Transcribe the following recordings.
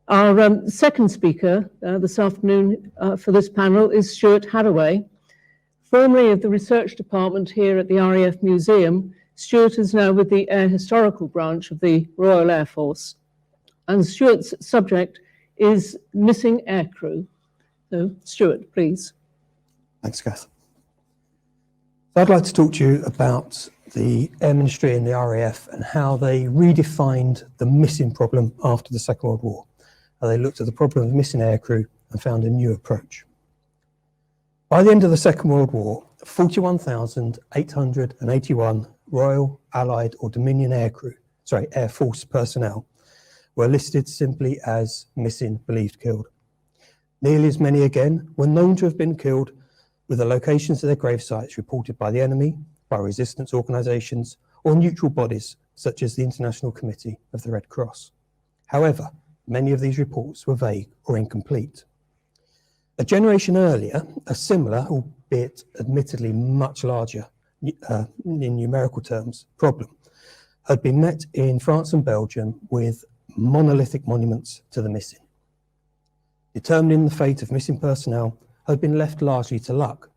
Our second speaker this afternoon for this panel is Stuart Hadaway. Formerly of the research department here at the RAF Museum, Stuart is now with the Air Historical Branch of the Royal Air Force. And Stuart's subject is missing aircrew. So, Stuart, please. Thanks, Kath. So I'd like to talk to you about the Air Ministry and the RAF and how they redefined the missing problem after the Second World War. How they looked at the problem of missing aircrew and found a new approach. By the end of the Second World War, 41,881 Royal, Allied or Dominion Air Force personnel were listed simply as missing, believed killed. Nearly as many again were known to have been killed with the locations of their grave sites reported by the enemy, by resistance organisations or neutral bodies such as the International Committee of the Red Cross. However, many of these reports were vague or incomplete. A generation earlier, a similar, albeit admittedly much larger in numerical terms, problem had been met in France and Belgium with monolithic monuments to the missing. Determining the fate of missing personnel had been left largely to luck.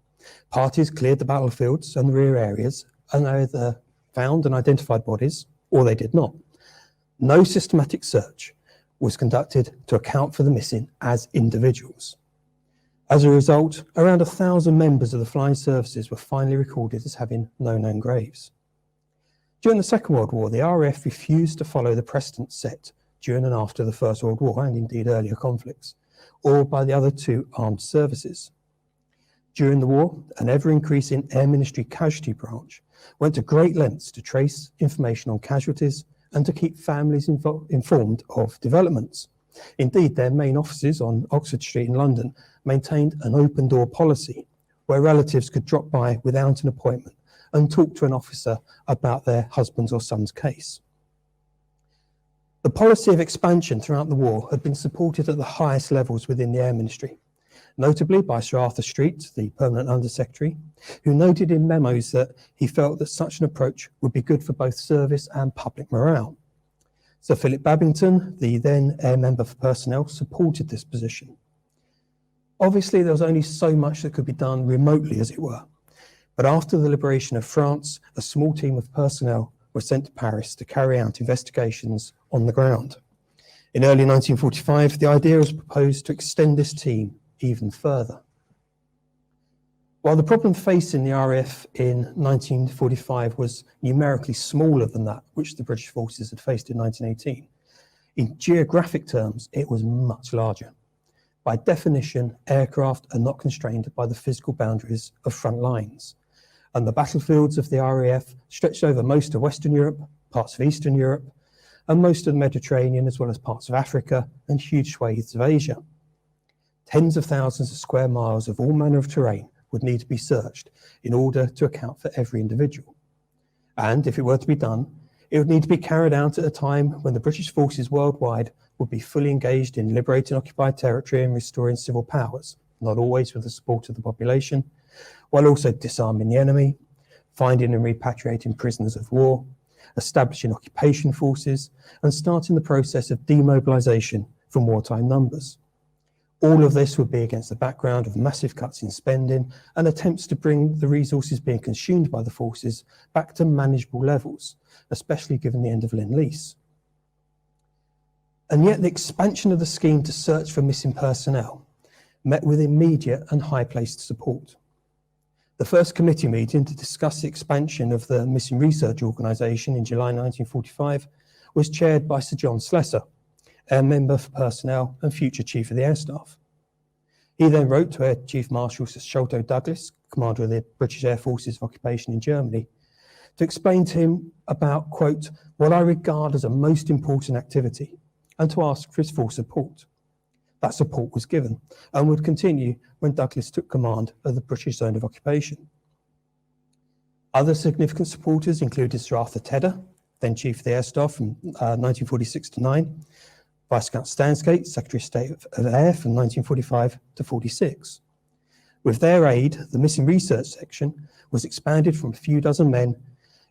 Parties cleared the battlefields and the rear areas and either found and identified bodies or they did not. No systematic search was conducted to account for the missing as individuals. As a result, around 1,000 members of the flying services were finally recorded as having no known graves. During the Second World War, the RAF refused to follow the precedent set during and after the First World War, and indeed earlier conflicts, or by the other two armed services. During the war, an ever-increasing Air Ministry casualty branch went to great lengths to trace information on casualties and to keep families informed of developments. Indeed, their main offices on Oxford Street in London maintained an open door policy where relatives could drop by without an appointment and talk to an officer about their husband's or son's case. The policy of expansion throughout the war had been supported at the highest levels within the Air Ministry, notably by Sir Arthur Street, the Permanent Under-Secretary, who noted in memos that he felt that such an approach would be good for both service and public morale. Sir Philip Babington, the then Air Member for Personnel, supported this position. Obviously, there was only so much that could be done remotely, as it were. But after the liberation of France, a small team of personnel were sent to Paris to carry out investigations on the ground. In early 1945, the idea was proposed to extend this team even further. While the problem facing the RAF in 1945 was numerically smaller than that which the British forces had faced in 1918, in geographic terms, it was much larger. By definition, aircraft are not constrained by the physical boundaries of front lines, and the battlefields of the RAF stretched over most of Western Europe, parts of Eastern Europe, and most of the Mediterranean, as well as parts of Africa and huge swathes of Asia. Tens of thousands of square miles of all manner of terrain would need to be searched in order to account for every individual. And if it were to be done, it would need to be carried out at a time when the British forces worldwide would be fully engaged in liberating occupied territory and restoring civil powers, not always with the support of the population, while also disarming the enemy, finding and repatriating prisoners of war, establishing occupation forces, and starting the process of demobilisation from wartime numbers. All of this would be against the background of massive cuts in spending and attempts to bring the resources being consumed by the forces back to manageable levels, especially given the end of Lend-Lease. And yet the expansion of the scheme to search for missing personnel met with immediate and high-placed support. The first committee meeting to discuss the expansion of the Missing Research Organisation in July 1945 was chaired by Sir John Slessor, Air Member for Personnel and future Chief of the Air Staff. He then wrote to Air Chief Marshal Sir Sholto Douglas, Commander of the British Air Forces of Occupation in Germany, to explain to him about, quote, what I regard as a most important activity, and to ask for his full support. That support was given and would continue when Douglas took command of the British Zone of Occupation. Other significant supporters included Sir Arthur Tedder, then Chief of the Air Staff from 1946 to 9, Viscount Stansgate, Secretary of State of Air from 1945 to 46. With their aid, the Missing Research Section was expanded from a few dozen men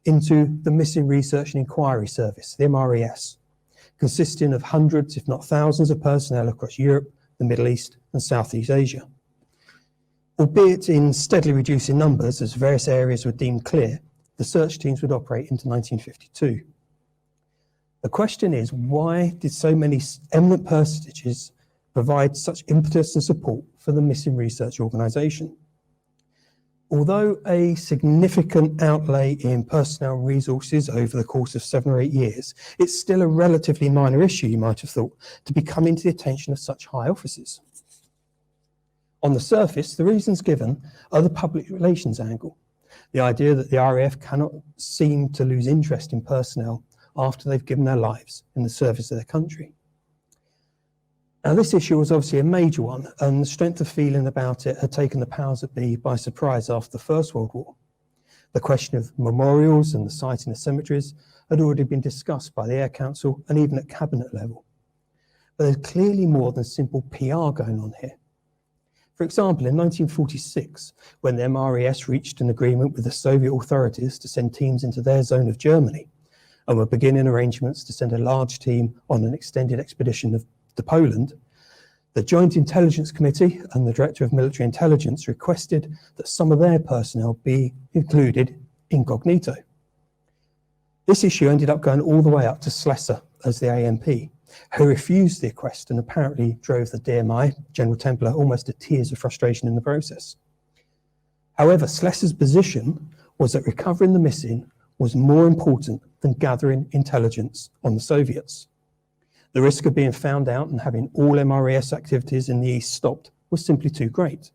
into the Missing Research and Enquiry Service, the MRES, consisting of hundreds, if not thousands, of personnel across Europe, the Middle East, and Southeast Asia. Albeit in steadily reducing numbers as various areas were deemed clear, the search teams would operate into 1952. The question is, why did so many eminent personages provide such impetus and support for the missing research organisation? Although a significant outlay in personnel resources over the course of 7 or 8 years, it's still a relatively minor issue, you might have thought, to be coming to the attention of such high officers. On the surface, the reasons given are the public relations angle, the idea that the RAF cannot seem to lose interest in personnel after they've given their lives in the service of their country. Now, this issue was obviously a major one, and the strength of feeling about it had taken the powers that be by surprise after the First World War. The question of memorials and the siting of cemeteries had already been discussed by the Air Council and even at cabinet level. But there's clearly more than simple PR going on here. For example, in 1946, when the MRES reached an agreement with the Soviet authorities to send teams into their zone of Germany, and were beginning arrangements to send a large team on an extended expedition to Poland, the Joint Intelligence Committee and the Director of Military Intelligence requested that some of their personnel be included incognito. This issue ended up going all the way up to Slessor as the AMP, who refused the request and apparently drove the DMI, General Templar, almost to tears of frustration in the process. However, Slessor's position was that recovering the missing was more important than gathering intelligence on the Soviets. The risk of being found out and having all MRES activities in the East stopped was simply too great.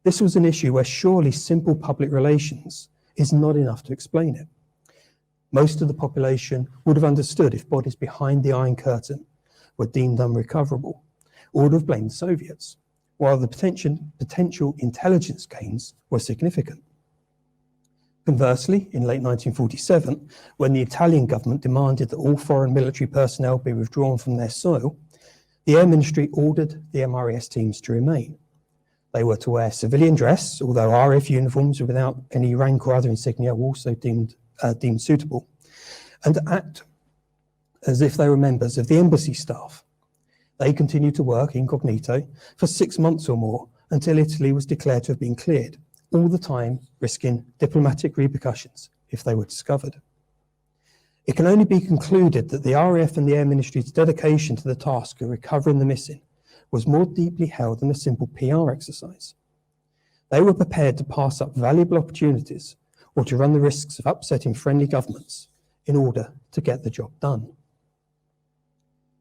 This was an issue where surely simple public relations is not enough to explain it. Most of the population would have understood if bodies behind the Iron Curtain were deemed unrecoverable, or would have blamed the Soviets, while the potential intelligence gains were significant. Conversely, in late 1947, when the Italian government demanded that all foreign military personnel be withdrawn from their soil, the Air Ministry ordered the MRES teams to remain. They were to wear civilian dress, although RAF uniforms without any rank or other insignia were also deemed suitable, and act as if they were members of the embassy staff. They continued to work incognito for 6 months or more until Italy was declared to have been cleared, all the time risking diplomatic repercussions if they were discovered. It can only be concluded that the RAF and the Air Ministry's dedication to the task of recovering the missing was more deeply held than a simple PR exercise. They were prepared to pass up valuable opportunities or to run the risks of upsetting friendly governments in order to get the job done.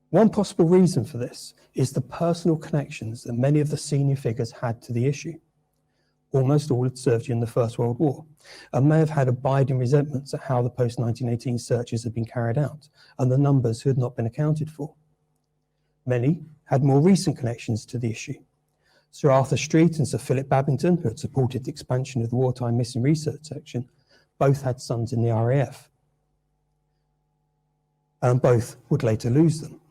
One possible reason for this is the personal connections that many of the senior figures had to the issue. Almost all had served during the First World War and may have had abiding resentments at how the post-1918 searches had been carried out and the numbers who had not been accounted for. Many had more recent connections to the issue. Sir Arthur Street and Sir Philip Babington, who had supported the expansion of the Wartime Missing Research Section, both had sons in the RAF, and both would later lose them.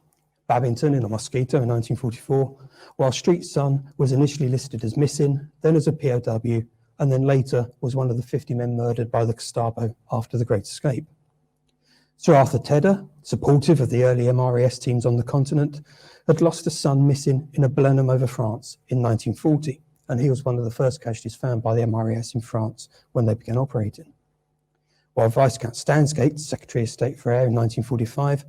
Babington in a Mosquito in 1944, while Street's son was initially listed as missing, then as a POW, and then later was one of the 50 men murdered by the Gestapo after the Great Escape. Sir Arthur Tedder, supportive of the early MRES teams on the continent, had lost a son missing in a Blenheim over France in 1940, and he was one of the first casualties found by the MRES in France when they began operating. While Viscount Stansgate, Secretary of State for Air in 1945,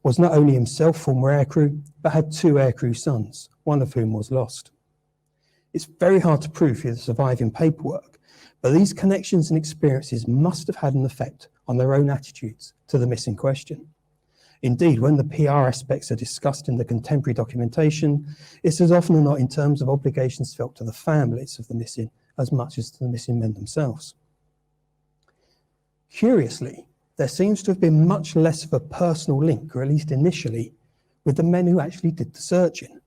was not only himself former aircrew, but had 2 aircrew sons, one of whom was lost. It's very hard to prove through the surviving paperwork, but these connections and experiences must have had an effect on their own attitudes to the missing question. Indeed, when the PR aspects are discussed in the contemporary documentation, it's as often or not in terms of obligations felt to the families of the missing as much as to the missing men themselves. Curiously, there seems to have been much less of a personal link, or at least initially, with the men who actually did the searching.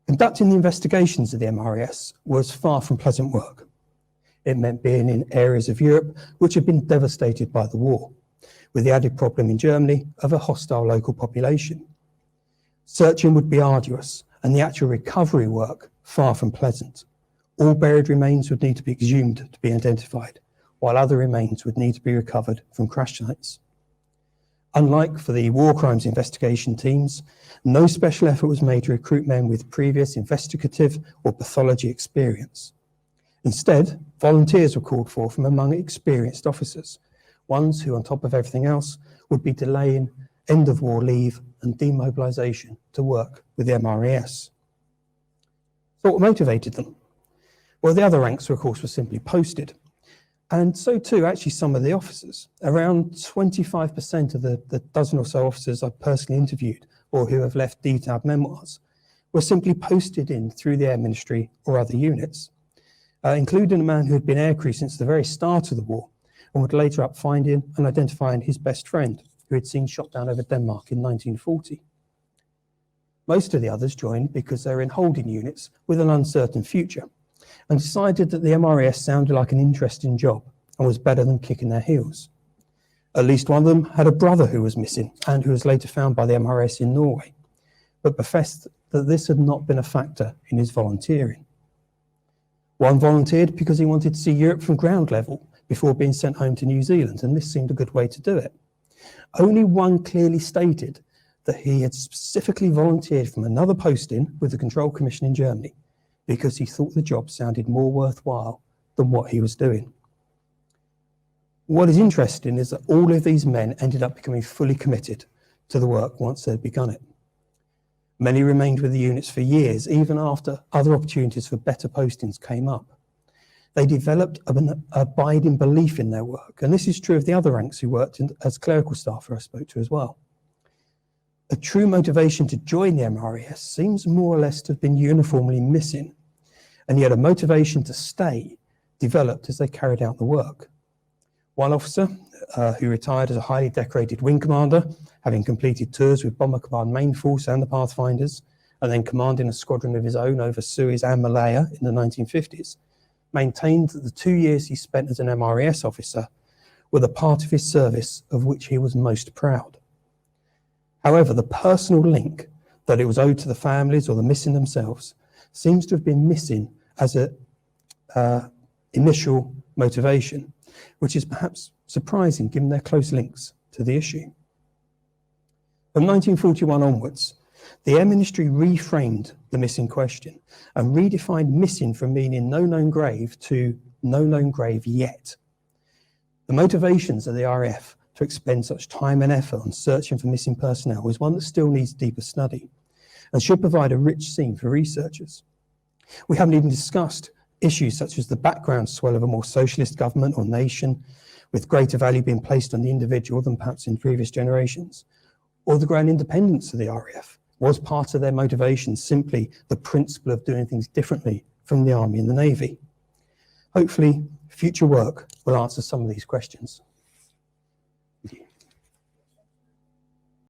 Conducting the investigations of the MRES was far from pleasant work. It meant being in areas of Europe which had been devastated by the war, with the added problem in Germany of a hostile local population. Searching would be arduous, and the actual recovery work far from pleasant. All buried remains would need to be exhumed to be identified, while other remains would need to be recovered from crash sites. Unlike for the war crimes investigation teams, no special effort was made to recruit men with previous investigative or pathology experience. Instead, volunteers were called for from among experienced officers, ones who, on top of everything else, would be delaying end-of-war leave and demobilisation to work with the MRES. So what motivated them? Well, the other ranks, of course, were simply posted. And so too, actually, some of the officers. Around 25% of the dozen or so officers I've personally interviewed or who have left detailed memoirs were simply posted in through the Air Ministry or other units, including a man who had been aircrew since the very start of the war and would later up finding and identifying his best friend who had seen shot down over Denmark in 1940. Most of the others joined because they were in holding units with an uncertain future and decided that the MRES sounded like an interesting job and was better than kicking their heels. At least one of them had a brother who was missing and who was later found by the MRES in Norway, but professed that this had not been a factor in his volunteering. One volunteered because he wanted to see Europe from ground level before being sent home to New Zealand, and this seemed a good way to do it. Only one clearly stated that he had specifically volunteered from another posting with the Control Commission in Germany because he thought the job sounded more worthwhile than what he was doing. What is interesting is that all of these men ended up becoming fully committed to the work once they'd begun it. Many remained with the units for years, even after other opportunities for better postings came up. They developed an abiding belief in their work, and this is true of the other ranks who worked as clerical staff who I spoke to as well. A true motivation to join the MRES seems more or less to have been uniformly missing, and yet a motivation to stay developed as they carried out the work. One officer who retired as a highly decorated wing commander, having completed tours with Bomber Command Main Force and the Pathfinders, and then commanding a squadron of his own over Suez and Malaya in the 1950s, maintained that the 2 years he spent as an MRES officer were the part of his service of which he was most proud. However, the personal link that it was owed to the families or the missing themselves seems to have been missing as an initial motivation, which is perhaps surprising given their close links to the issue. From 1941 onwards, the Air Ministry reframed the missing question and redefined missing from meaning no known grave to no known grave yet. The motivations of the RAF to expend such time and effort on searching for missing personnel is one that still needs deeper study and should provide a rich scene for researchers. We haven't even discussed issues such as the background swell of a more socialist government or nation, with greater value being placed on the individual than perhaps in previous generations, or the growing independence of the RAF. Was part of their motivation simply the principle of doing things differently from the Army and the Navy? Hopefully, future work will answer some of these questions.